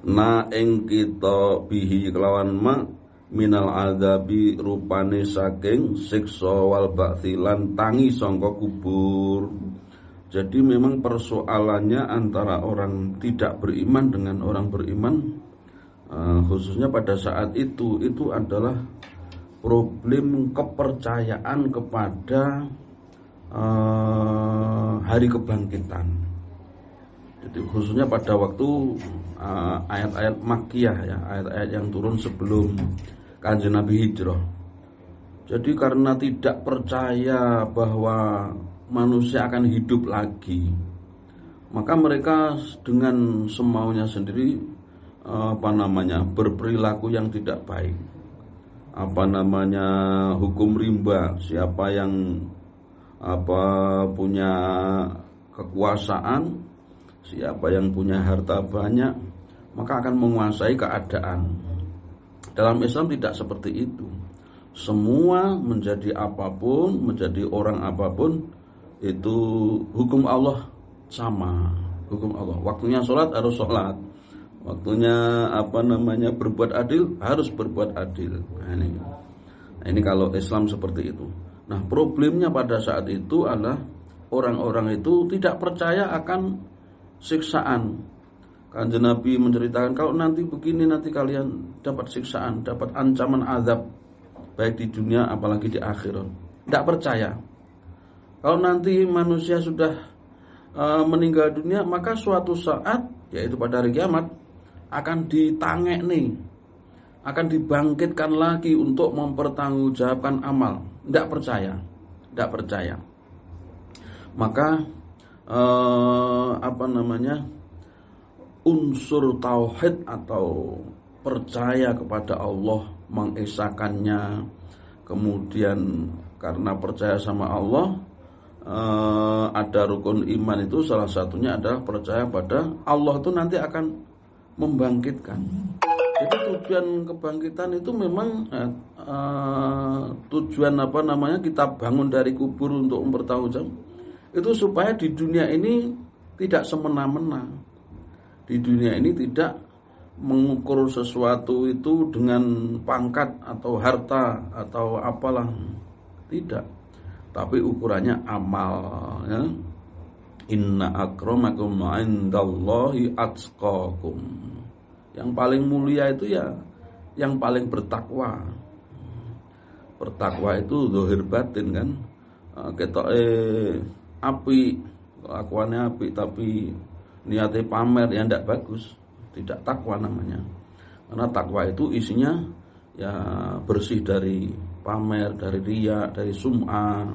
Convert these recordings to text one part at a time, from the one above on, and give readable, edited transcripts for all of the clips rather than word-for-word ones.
na ing kita bihi kelawan ma minal adzabi rupane saking siksa wal ba'thi lan tangi sangka kubur. Jadi memang persoalannya antara orang tidak beriman dengan orang beriman, khususnya pada saat itu adalah problem kepercayaan kepada hari kebangkitan. Jadi khususnya pada waktu ayat-ayat Makkiyah ya, ayat-ayat yang turun sebelum Kanjeng Nabi hijrah. Jadi karena tidak percaya bahwa manusia akan hidup lagi, maka mereka dengan semaunya sendiri berperilaku yang tidak baik. Hukum rimba, siapa yang punya kekuasaan, siapa yang punya harta banyak, maka akan menguasai keadaan. Dalam Islam tidak seperti itu. Semua menjadi apapun, menjadi orang apapun, itu hukum Allah sama, hukum Allah. Waktunya sholat harus sholat, waktunya berbuat adil harus berbuat adil. Nah, ini kalau Islam seperti itu. Nah, problemnya pada saat itu adalah orang-orang itu tidak percaya akan siksaan. Kanjeng Nabi menceritakan kalau nanti begini, nanti kalian dapat siksaan, dapat ancaman azab, baik di dunia apalagi di akhirat. Tidak percaya. Kalau nanti manusia sudah meninggal dunia, maka suatu saat, yaitu pada hari kiamat, akan ditangekni, akan dibangkitkan lagi untuk mempertanggungjawabkan amal. Tidak percaya, tidak percaya. Maka unsur tauhid atau percaya kepada Allah, mengesakannya, kemudian karena percaya sama Allah, ada rukun iman itu salah satunya adalah percaya pada Allah itu nanti akan membangkitkan. Jadi tujuan kebangkitan itu memang tujuan kita bangun dari kubur untuk mempertanggungjawab itu supaya di dunia ini tidak semena-mena. Di dunia ini tidak mengukur sesuatu itu dengan pangkat atau harta atau apalah, tidak. Tapi ukurannya amal ya. Inna akramakum indallahi atqakum. Yang paling mulia itu ya yang paling bertakwa. Bertakwa itu zahir batin kan. Ketoke api, kelakuannya api tapi niatnya pamer ya ndak bagus. Tidak takwa namanya. Karena takwa itu isinya ya bersih dari pamer, dari riya, dari sum'ah,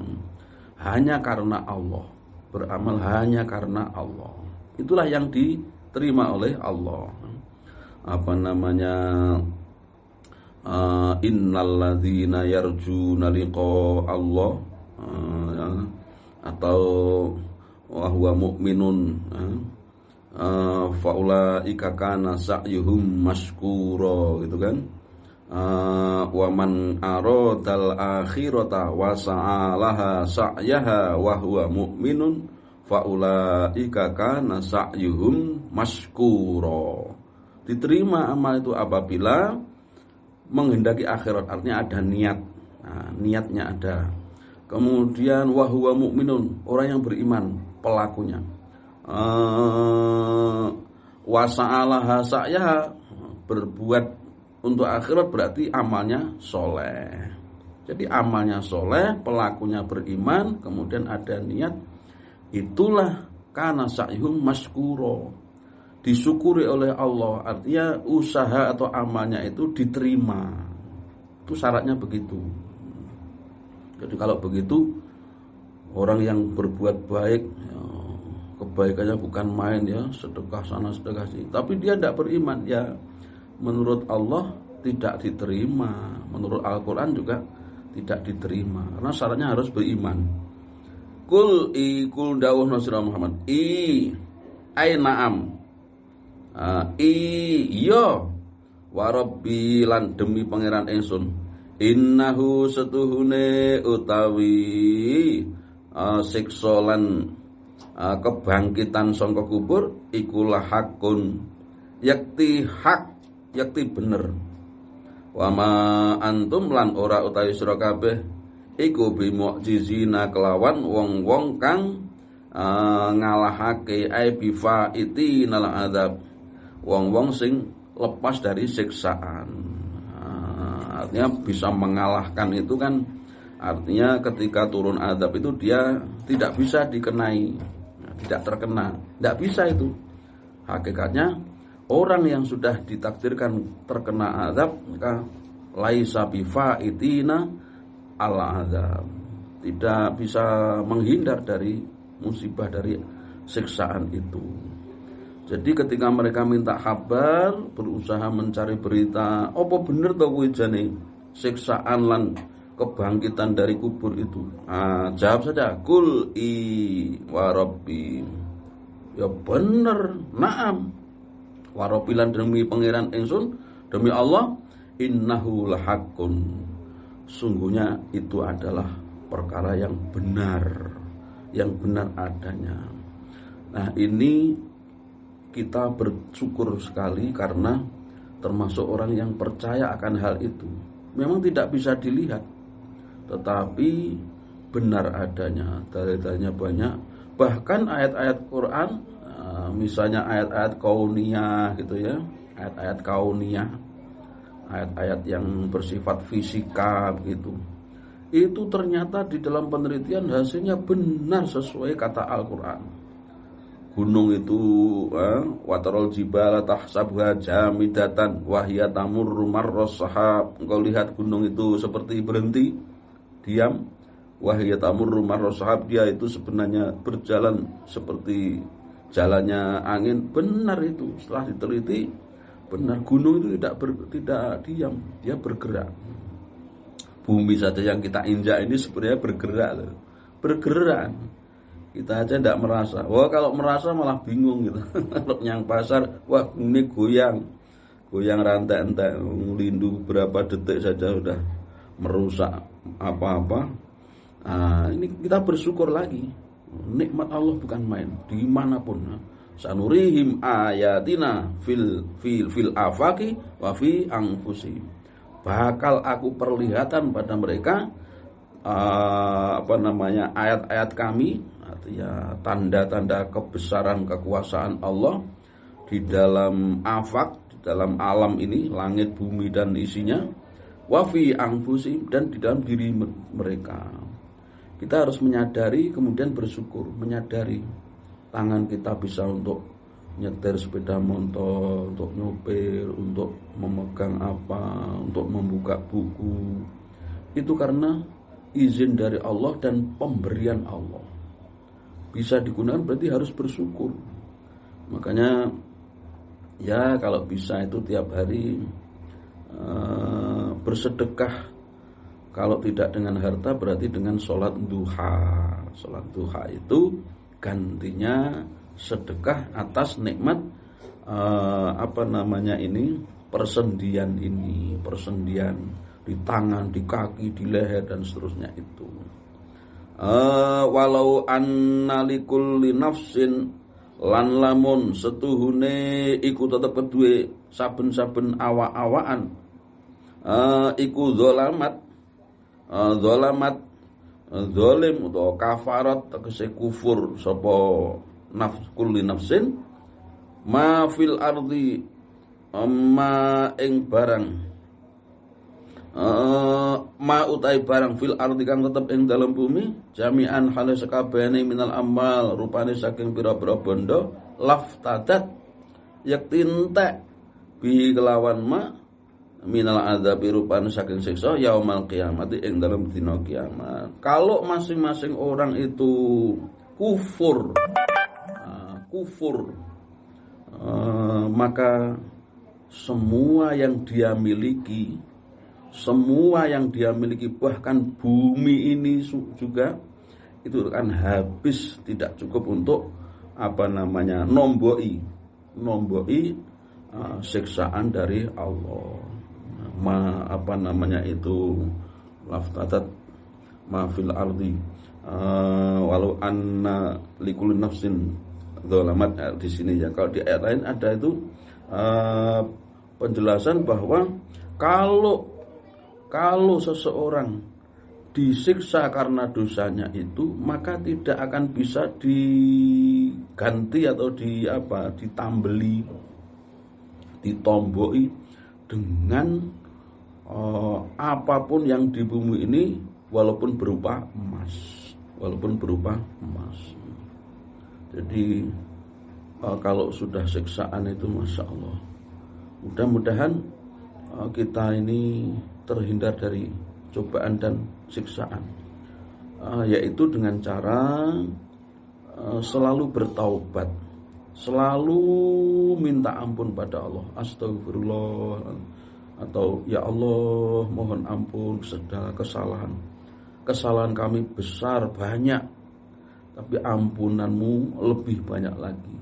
hanya karena Allah, beramal hanya karena Allah. Itulah yang diterima oleh Allah. Innalladzina yarjuna liqa Allah, atau wa huwa mu'minun, faulaika kana sa'yuhum mashkura, gitu kan. Wa man aradal akhirata wa sa'alaha sa'yaha wa huwa mu'minun faulaika kana sa'yuhum mashkura. Diterima amal itu apabila menghendaki akhirat, artinya ada niat. Nah, niatnya ada. Kemudian wa huwa mu'minun, orang yang beriman pelakunya. Wa sa'alaha sa'yaha, berbuat untuk akhirat berarti amalnya soleh. Jadi amalnya soleh, pelakunya beriman, kemudian ada niat. Itulah kana sa'yuhum mashkura, disyukuri oleh Allah. Artinya usaha atau amalnya itu diterima. Itu syaratnya begitu. Jadi kalau begitu, orang yang berbuat baik ya, kebaikannya bukan main ya, sedekah sana sedekah sini, tapi dia tidak beriman ya, menurut Allah tidak diterima, menurut Al-Quran juga tidak diterima, karena syaratnya harus beriman. Kul dawuh Nasrullah Muhammad ay na'am, yo wa rabbi lan demi pangeran ingsun, innahu setuhune utawi siksa lan kebangkitan sangka kubur ikulah hakun yakti hak, yakti bener. Wa ma antum lan ora utawi sira kabeh iku bi mu'jizina kelawan wong-wong kang ngalahake ai bi faitinal adzab, wong-wong sing lepas dari siksaan. Artinya bisa mengalahkan itu kan artinya ketika turun azab itu dia tidak bisa dikenai, tidak terkena, tidak bisa itu. Hakikatnya orang yang sudah ditakdirkan terkena azab maka laisa bifaitina ala azab, tidak bisa menghindar dari musibah, dari siksaan itu. Jadi ketika mereka minta kabar, berusaha mencari berita, apa bener to kuwi jane siksaan lan kebangkitan dari kubur itu? Jawab saja, kul i wa rabbi. Ya bener, na'am. Wa rabbi lan demi pangeran ingsun, demi Allah, innahu lahaqqun. Sungguhnya itu adalah perkara yang benar adanya. Nah, ini kita bersyukur sekali karena termasuk orang yang percaya akan hal itu. Memang tidak bisa dilihat, tetapi benar adanya, dalil-dalilnya banyak. Bahkan ayat-ayat Quran, misalnya ayat-ayat kauniyah gitu ya, ayat-ayat kauniyah, ayat-ayat yang bersifat fisika gitu. Itu ternyata di dalam penelitian hasilnya benar sesuai kata Al-Quran. Gunung itu watarol jibala tahsabha jamidatan wahya tamurru marras sahab. Engkau lihat gunung itu seperti berhenti, diam. Wahya tamurru marras sahab, dia itu sebenarnya berjalan seperti jalannya angin. Benar itu, setelah diteliti benar, gunung itu tidak diam, dia bergerak. Bumi saja yang kita injak ini sebenarnya bergerak. Kita aja tidak merasa. Wah, kalau merasa malah bingung gitu. Kalau yang pasar, wah ini goyang rantai-rantai, lindu berapa detik saja sudah merusak apa-apa. Ini kita bersyukur lagi. Nikmat Allah bukan main, dimanapun. Sanurihim ayatina fil afaki wa fi anfusihim. Bakal aku perlihatkan pada mereka ayat-ayat kami, artinya tanda-tanda kebesaran kekuasaan Allah di dalam afak, di dalam alam ini, langit, bumi dan isinya, wa fi anfusihim, dan di dalam diri mereka. Kita harus menyadari, kemudian bersyukur, menyadari tangan kita bisa untuk nyetir sepeda motor, untuk nyopir, untuk memegang apa, untuk membuka buku. Itu karena izin dari Allah dan pemberian Allah. Bisa digunakan berarti harus bersyukur. Makanya ya kalau bisa itu tiap hari bersedekah. Kalau tidak dengan harta berarti dengan sholat duha. Sholat duha itu gantinya sedekah atas nikmat persendian di tangan, di kaki, di leher dan seterusnya itu. Walau annalikul nafsin lan lamun setuhune iku tetep kedue saben-saben awak-awakan iku zolamat zalim utawa kafarat tegese kufur sapa kulli nafsin ma fil ardi ma ing barang ma utai barang fil ardi kang tetep ing dalam bumi jami'an hale sakabehane minal amal rupane saking pira-pira bondo laftadat yakti entek bi kelawan ma minal adzabi rupane saking siksa yaumal qiyamati ing dalam dina kiamat. Kalau masing-masing orang itu kufur maka semua yang dia miliki, bahkan bumi ini juga itu akan habis, tidak cukup untuk nomboi siksaan dari Allah. Laftatat ma fil ardi walau anna likulli nafsin dzalamat. Di sini ya, kalau di ayat lain ada itu penjelasan bahwa kalau seseorang disiksa karena dosanya itu, maka tidak akan bisa diganti atau ditambeli, ditomboki dengan apapun yang di bumi ini, walaupun berupa emas. Jadi kalau sudah siksaan itu, masya Allah, mudah-mudahan kita ini terhindar dari cobaan dan siksaan, yaitu dengan cara selalu bertaubat, selalu minta ampun pada Allah, astagfirullah, atau ya Allah mohon ampun segala kesalahan kami besar banyak, tapi ampunanmu lebih banyak lagi.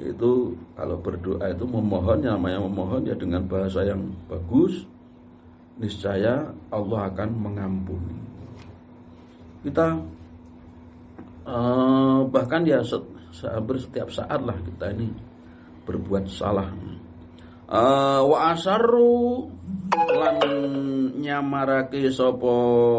Itu kalau berdoa itu memohon, namanya memohon ya dengan bahasa yang bagus, niscaya Allah akan mengampuni kita. Bahkan ya hampir setiap saat lah kita ini berbuat salah. Wa asarru lan nyamarake sapa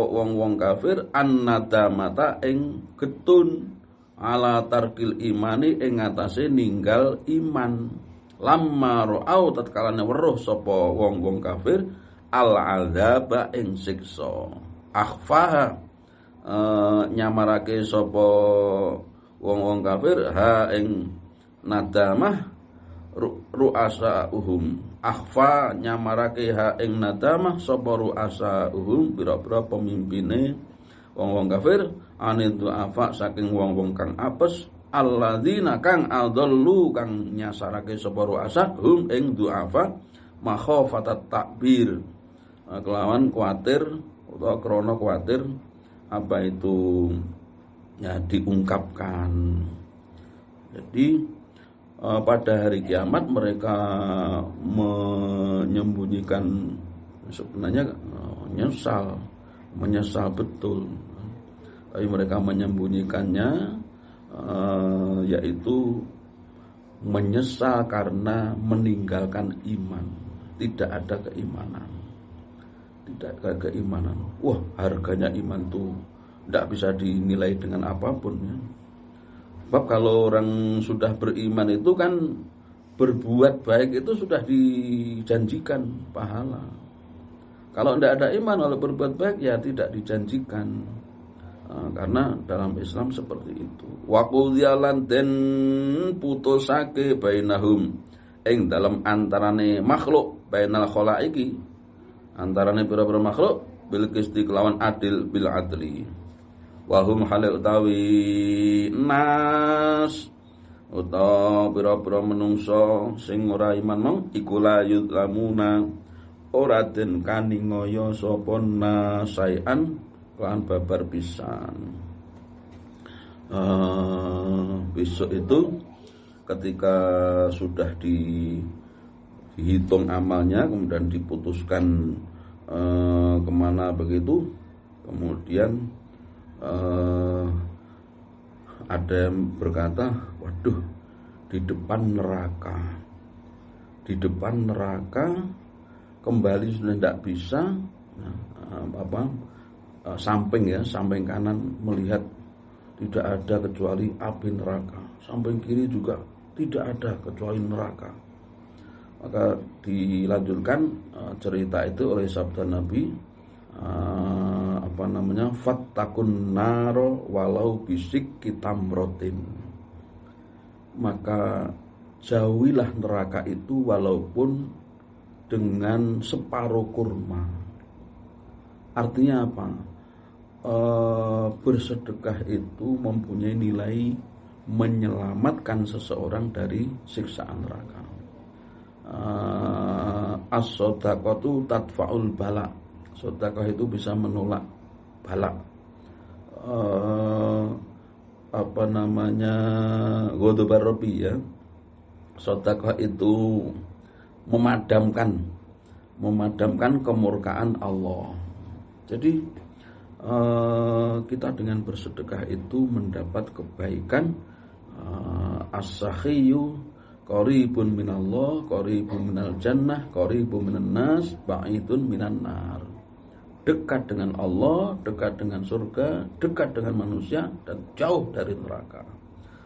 wong-wong kafir annadamata ing getun ala tarkil imani ing atase ninggal iman. Lamma ra'au tatkalane weruh sapa wong-wong kafir al adzaba ing siksa. Akhfaha nyamarake sapa wong-wong kafir ha ing nadamah ru'asauhum. Akhfa nyamarake ha ing nadamah sapa ru'asauhum, pira-pira pemimpine wong-wong kafir, anitu afa saking wong-wong kang apes, alladzina kang adallu kang nyasarake sapa ru'asahum ing du'afa makhafatat takbir, kelawan kuatir atau krana kuatir ya diungkapkan. Jadi pada hari kiamat mereka menyembunyikan, sebenarnya menyesal betul, tapi mereka menyembunyikannya, yaitu menyesal karena meninggalkan iman, tidak ada keimanan. Wah, harganya iman tuh tidak bisa dinilai dengan apapun ya. Sebab kalau orang sudah beriman itu kan berbuat baik itu sudah dijanjikan pahala. Kalau tidak ada iman kalau berbuat baik ya tidak dijanjikan. Karena dalam Islam seperti itu. Wa qudhiyalan den putusake bainahum ing dalam antarane makhluk, bainal khalaiki, antarane pira-pira makhluk, bil qisti kelawan adil, bil adli. Wahum halil utawi nas utawa pira-pira menungso sing ora iman mau iku la yudlamuna, ora den kaningaya sapa nasaian lan babar pisan. Besok itu ketika sudah dihitung amalnya, kemudian diputuskan kemana begitu, kemudian ada yang berkata, waduh, di depan neraka kembali sudah tidak bisa. Samping kanan melihat tidak ada kecuali api neraka, samping kiri juga tidak ada kecuali neraka. Maka dilanjutkan cerita itu oleh sabda Nabi, fattakun naro walau bisik kitamrotin, maka jauhilah neraka itu walaupun dengan separuh kurma. Artinya apa? Bersedekah itu mempunyai nilai menyelamatkan seseorang dari siksaan neraka. As-shadaqatu tadfa'ul bala, sedekah itu bisa menolak bala. Ghadabar Rabbi ya. Sedekah itu memadamkan kemurkaan Allah. Jadi kita dengan bersedekah itu mendapat kebaikan as-sakhiyu Qaribun minallah, qaribun minal jannah, qaribun minan nas, ba'idun minan nar. Dekat dengan Allah, dekat dengan surga, dekat dengan manusia, dan jauh dari neraka.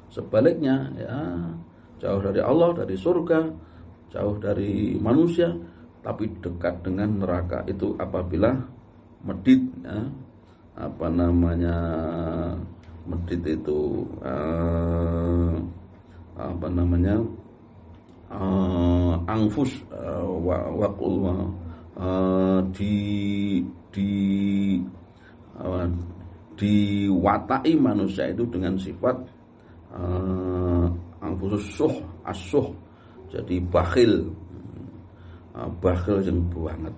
Sebaliknya, ya, jauh dari Allah, dari surga, jauh dari manusia, tapi dekat dengan neraka. Itu apabila medit, ya, medit itu angfus, diwatai manusia itu dengan sifat angfusus asuh, jadi bakhil yang banget.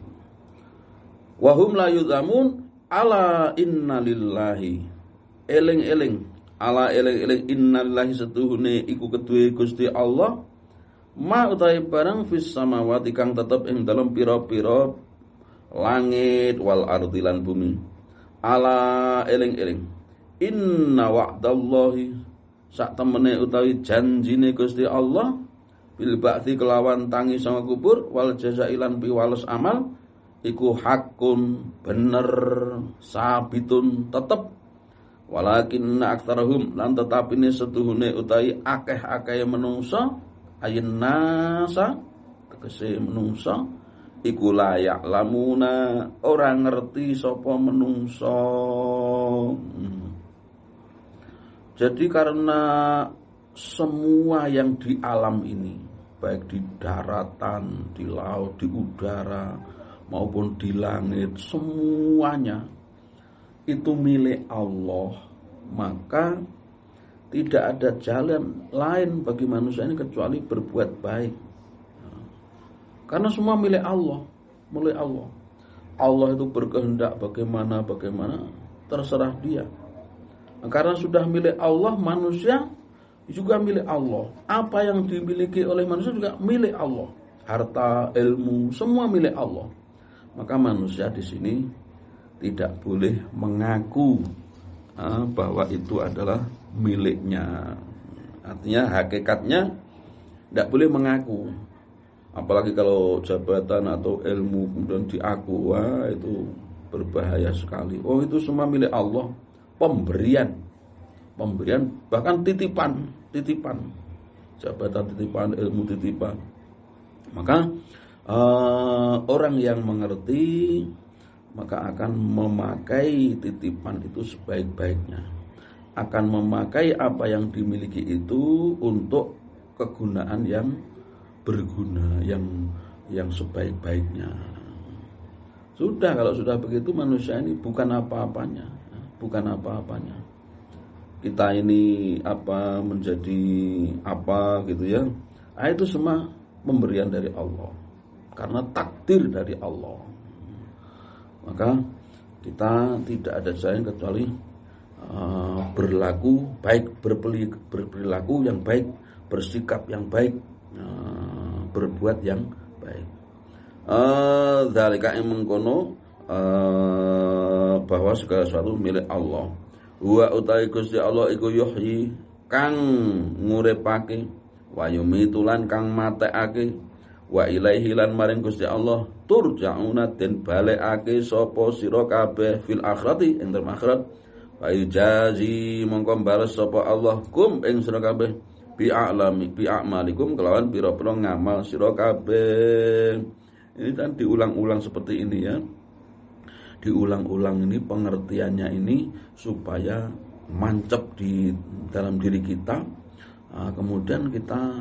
Wahum la yudzamun ala inna lillahi, eling-eling, ala eling-eling, inna lillahi setuhune iku kedue Gusti Allah, ma utahe barang fis samawati kang tetep ing dalem pira-pira langit wal ardi lan bumi. Ala eling-eling, inna wa'dallahi, sak temene utawi janjine Gusti Allah, bil ba'thi kelawan tangi sanga kubur, wal jazailan piwales amal, iku hakun bener, sabitun tetep. Walakinna aktsarahum, lan tetapine setuhune utawi akeh-akeh menungsa, ayin nasa tegese menungsa, iku layak lamuna ora ngerti sapa menungsa. Jadi karena semua yang di alam ini, baik di daratan, di laut, di udara, maupun di langit, semuanya itu milik Allah, maka tidak ada jalan lain bagi manusia ini kecuali berbuat baik. Karena semua milik Allah, milik Allah. Allah itu berkehendak bagaimana terserah Dia. Karena sudah milik Allah, manusia juga milik Allah. Apa yang dimiliki oleh manusia juga milik Allah. Harta, ilmu, semua milik Allah. Maka manusia di sini tidak boleh mengaku bahwa itu adalah miliknya. Artinya hakikatnya tidak boleh mengaku. Apalagi kalau jabatan atau ilmu kemudian diaku, wah itu berbahaya sekali. Oh, itu semua milik Allah. Pemberian, bahkan titipan, jabatan titipan, ilmu titipan. Maka orang yang mengerti maka akan memakai titipan itu sebaik-baiknya, akan memakai apa yang dimiliki itu untuk kegunaan yang berguna, yang sebaik-baiknya. Sudah, kalau sudah begitu manusia ini bukan apa-apanya. Kita ini menjadi apa gitu ya. Itu semua pemberian dari Allah, karena takdir dari Allah. Maka kita tidak ada jalan kecuali berlaku baik, berperilaku yang baik, bersikap yang baik, berbuat yang baik. Dzalika mengkono, bahwa segala sesuatu milik Allah. Wa utawi Gusti Allah iku yuhyi kang nguripake, wa yumitulan kang matekake, wa ilaihi lan maring Gusti Allah turja'una den balekake sapa sira kabeh fil akhirati ing dalem akhirat. Wa yujazi mongko bales sapa Allah kum ing sira kabeh bi a'malikum kelawan pira-pira ngamal sira kabeh. Ini kan diulang-ulang seperti ini ya. Diulang-ulang ini pengertiannya ini supaya mancep di dalam diri kita, kemudian kita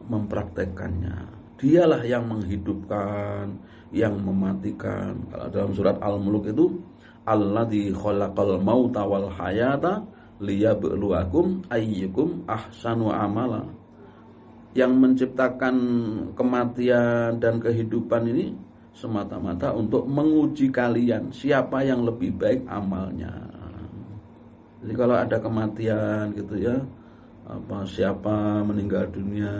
mempraktekkannya. Dialah yang menghidupkan, yang mematikan. Kalau dalam surat Al-Mulk itu, alladzi khalaqal mauta wal hayata liyabluwakum ayyukum ahsanu amala. Yang menciptakan kematian dan kehidupan ini semata-mata untuk menguji kalian siapa yang lebih baik amalnya. Jadi kalau ada kematian gitu ya, siapa meninggal dunia,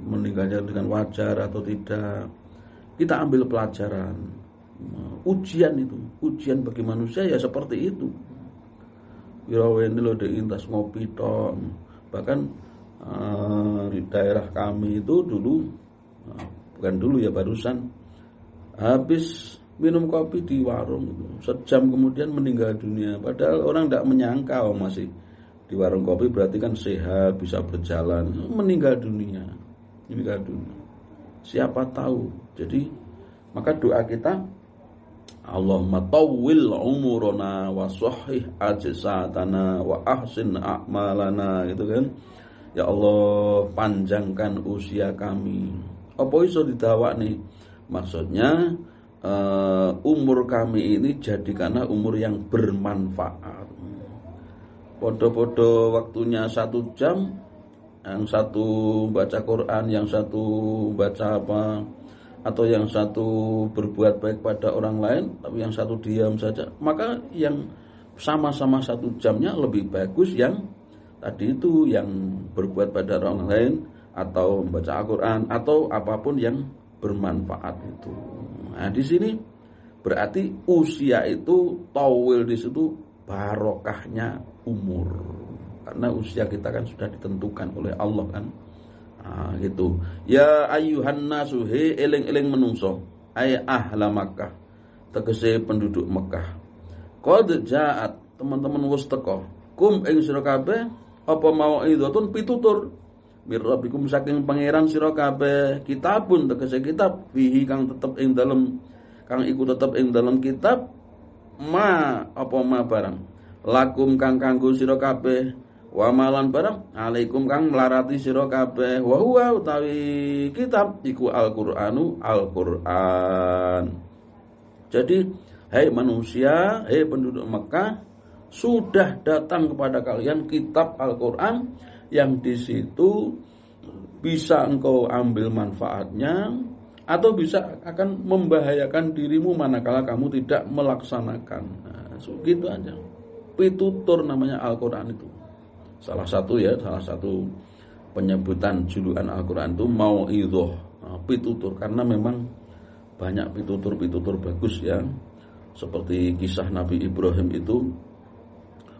meninggalnya dengan wajar atau tidak, kita ambil pelajaran. Ujian itu, ujian bagi manusia ya seperti itu. Wiraweni lo deintas ngopi tok. Bahkan Di daerah kami itu dulu, bukan dulu ya, barusan habis minum kopi di warung itu, sejam kemudian meninggal dunia. Padahal orang tidak menyangka masih di warung kopi berarti kan sehat, bisa berjalan. Meninggal dunia. Siapa tahu. Jadi maka doa kita, Allahumma tawwil umurana wa sahih ajsatana wa ahsin a'malana, gitu kan. Ya Allah, panjangkan usia kami. Apa iso didawakne? Maksudnya umur kami ini jadikanlah umur yang bermanfaat. Podo-podo waktunya 1 jam, yang satu baca Quran, yang satu baca apa, atau yang satu berbuat baik pada orang lain, tapi yang satu diam saja, maka yang sama-sama 1 jamnya lebih bagus yang tadi itu, yang berbuat pada orang lain atau membaca Al-Quran atau apapun yang bermanfaat itu. Nah, di sini berarti usia itu tawil, di situ barokahnya umur, karena usia kita kan sudah ditentukan oleh Allah kan. Nah, gitu. Ya ayyuhan nasu, he eling-eling menungso, ay ahla Makkah, tegese penduduk Mekah. Qad ja'at, teman-teman wis teka, kum ing sira kabeh apa mau'izatun pitutur mir rabbikum saking pangeran sira kabeh, kitabun tegese kitab, fihi kang tetep ing dalem, kang iku tetep ing dalem kitab, ma apa ma barang, lakum kang kanggo sira kabeh, wa malan barang, alaikum kang melarati sira kabeh, wa huwa utawi kitab iku Al-Qur'anu, Al-Qur'an. Jadi hai manusia, hai penduduk Mekah, sudah datang kepada kalian kitab Al-Qur'an yang di situ bisa engkau ambil manfaatnya atau bisa akan membahayakan dirimu manakala kamu tidak melaksanakan. Nah, gitu aja. Pitutur namanya Al-Qur'an itu. Salah satu penyebutan julukan Al-Qur'an itu mau'idhah, pitutur, karena memang banyak pitutur-pitutur bagus ya. Seperti kisah Nabi Ibrahim itu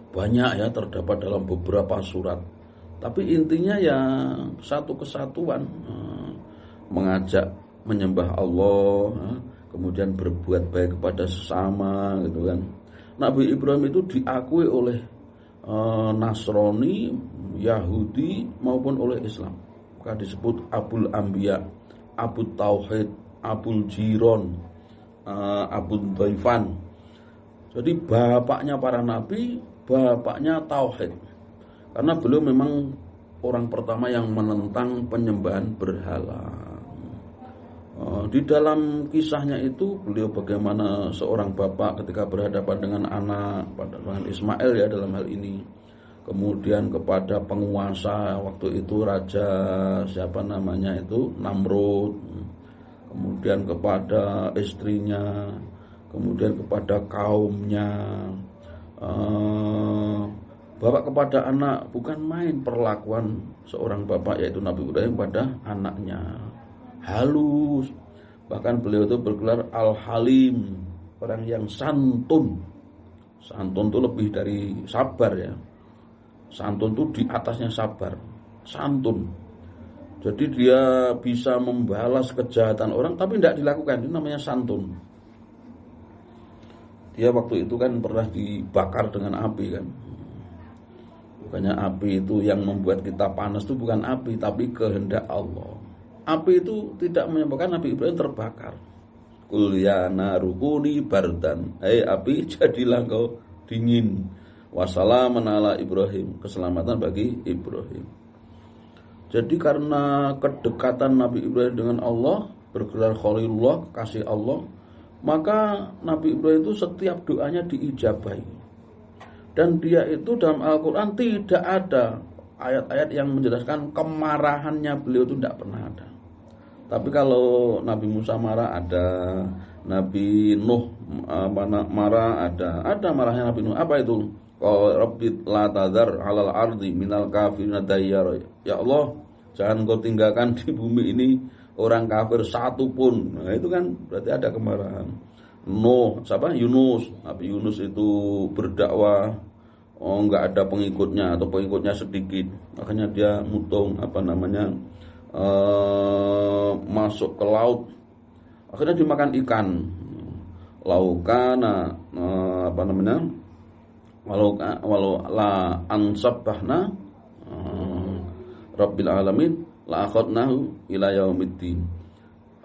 banyak ya, terdapat dalam beberapa surat. Tapi intinya ya satu kesatuan, mengajak menyembah Allah, kemudian berbuat baik kepada sesama, gitu kan. Nabi Ibrahim itu diakui oleh Nasrani, Yahudi maupun oleh Islam. Maka disebut Abul Anbiya, Abul Tauhid, Abul Jiron, Abul Dhaifan. Jadi bapaknya para nabi, bapaknya tauhid. Karena beliau memang orang pertama yang menentang penyembahan berhala. Di dalam kisahnya itu beliau bagaimana seorang bapak ketika berhadapan dengan anak, dengan Ismail ya dalam hal ini. Kemudian kepada penguasa waktu itu, raja siapa namanya itu, Namrud. Kemudian kepada istrinya, kemudian kepada kaumnya. Bapak kepada anak, bukan main perlakuan seorang bapak yaitu Nabi Ibrahim pada anaknya. Halus. Bahkan beliau itu bergelar Al-Halim, orang yang santun. Santun itu lebih dari sabar ya. Santun itu di atasnya sabar. Santun. Jadi dia bisa membalas kejahatan orang tapi tidak dilakukan, itu namanya santun. Dia waktu itu kan pernah dibakar dengan api kan. Bukannya api itu yang membuat kita panas, itu bukan api, tapi kehendak Allah. Api itu tidak menyebabkan Nabi Ibrahim terbakar. Qul ya narukuni bardan, hai api jadilah engkau dingin. Wassalamun ala Ibrahim, keselamatan bagi Ibrahim. Jadi karena kedekatan Nabi Ibrahim dengan Allah, bergelar Khalilullah, kasih Allah, maka Nabi Ibrahim itu setiap doanya diijabahi. Dan dia itu dalam Al-Quran tidak ada ayat-ayat yang menjelaskan kemarahannya beliau, itu tidak pernah ada. Tapi kalau Nabi Musa marah ada, Nabi Nuh marah ada marahnya Nabi Nuh. Apa itu? Qala rabbi la tadhar 'alal ardi minal kafirin dayyara. Ya Allah, jangan kau tinggalkan di bumi ini orang kafir satu pun. Nah, itu kan berarti ada kemarahan. Nuh, siapa? Yunus. Nabi Yunus itu berdakwah nggak ada pengikutnya atau pengikutnya sedikit, makanya dia mutung masuk ke laut, akhirnya dimakan ikan. Laukana walau la ansabahna rabbil alamin la akhadnahu ila yaumiddin.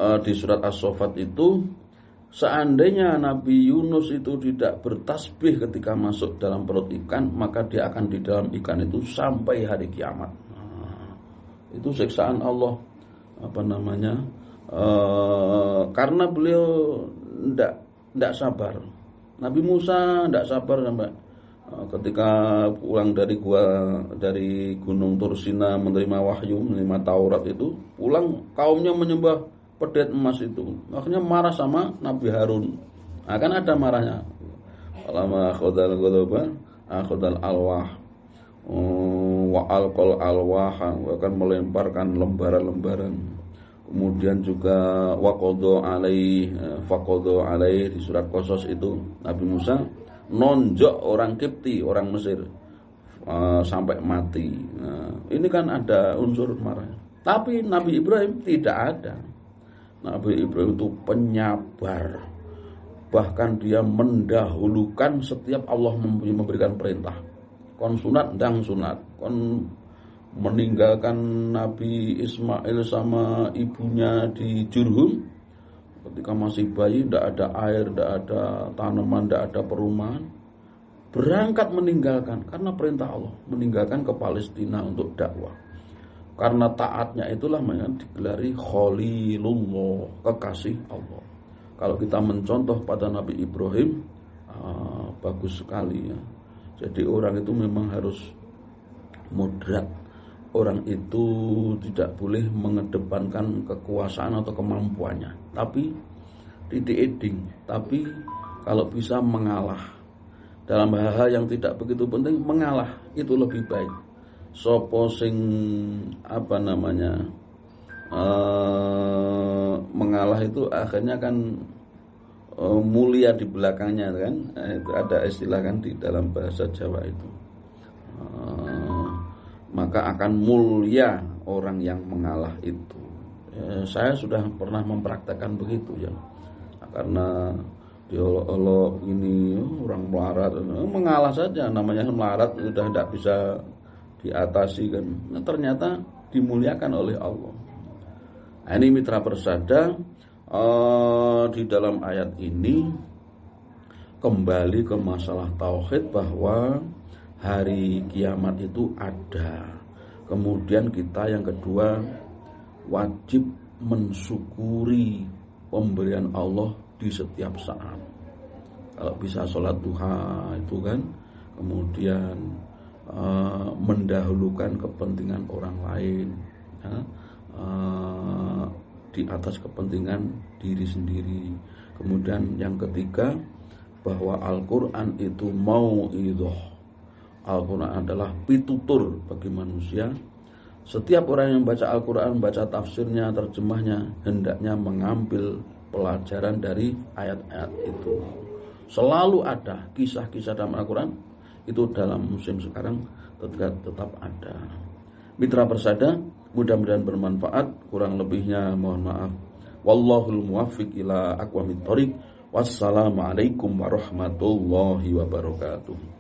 Di surat As-Saffat itu, seandainya Nabi Yunus itu tidak bertasbih ketika masuk dalam perut ikan, maka dia akan di dalam ikan itu sampai hari kiamat. Itu siksaan Allah, karena beliau tidak sabar. Nabi Musa tidak sabar sampai ketika pulang dari Gunung Tursina menerima wahyu, menerima Taurat itu, pulang kaumnya menyembah pedet emas itu. Akhirnya marah sama Nabi Harun. Kan ada marahnya. Lama akhadal ghadaba, akhadal alwah. Wa alqal alwaha, akan melemparkan lembaran-lembaran. Kemudian juga waqadha alaih di surat Qasas itu, Nabi Musa nonjok orang Kipti, orang Mesir sampai mati. Ini kan ada unsur marah. Tapi Nabi Ibrahim tidak ada. Nabi Ibrahim itu penyabar. Bahkan dia mendahulukan setiap Allah memberikan perintah. Kon sunat dang sunat, kon meninggalkan Nabi Ismail sama ibunya di Jurhum ketika masih bayi, tidak ada air, tidak ada tanaman, tidak ada perumahan, berangkat meninggalkan karena perintah Allah, meninggalkan ke Palestina untuk dakwah. Karena taatnya itulah yang digelari Khalilullah, kekasih Allah. Kalau kita mencontoh pada Nabi Ibrahim, bagus sekali ya. Jadi orang itu memang harus moderat. Orang itu tidak boleh mengedepankan kekuasaan atau kemampuannya, tapi dieding. Tapi kalau bisa mengalah dalam hal-hal yang tidak begitu penting, mengalah itu lebih baik. Sopo sing mengalah itu akhirnya kan mulia di belakangnya kan. Itu ada istilah kan di dalam bahasa Jawa itu. Maka akan mulia orang yang mengalah itu. Saya sudah pernah mempraktekkan begitu ya. Karena diolok-olok ini orang melarat, mengalah saja, namanya melarat sudah tidak bisa diatasi kan. Nah, ternyata dimuliakan oleh Allah. Ini mitra persada, di dalam ayat ini kembali ke masalah tauhid bahwa hari kiamat itu ada. Kemudian kita yang kedua wajib mensyukuri pemberian Allah di setiap saat. Kalau bisa sholat duha itu kan, kemudian mendahulukan kepentingan orang lain ya, di atas kepentingan diri sendiri. Kemudian yang ketiga bahwa Al-Quran itu mau'idhah. Al-Quran adalah pitutur bagi manusia. Setiap orang yang baca Al-Quran, baca tafsirnya, terjemahnya, hendaknya mengambil pelajaran dari ayat-ayat itu. Selalu ada kisah-kisah dalam Al-Quran, itu dalam musim sekarang tetap ada. Mitra persada, mudah-mudahan bermanfaat. Kurang lebihnya mohon maaf. Wallahul muwaffiq ila aqwamit thoriq. Wassalamualaikum warahmatullahi wabarakatuh.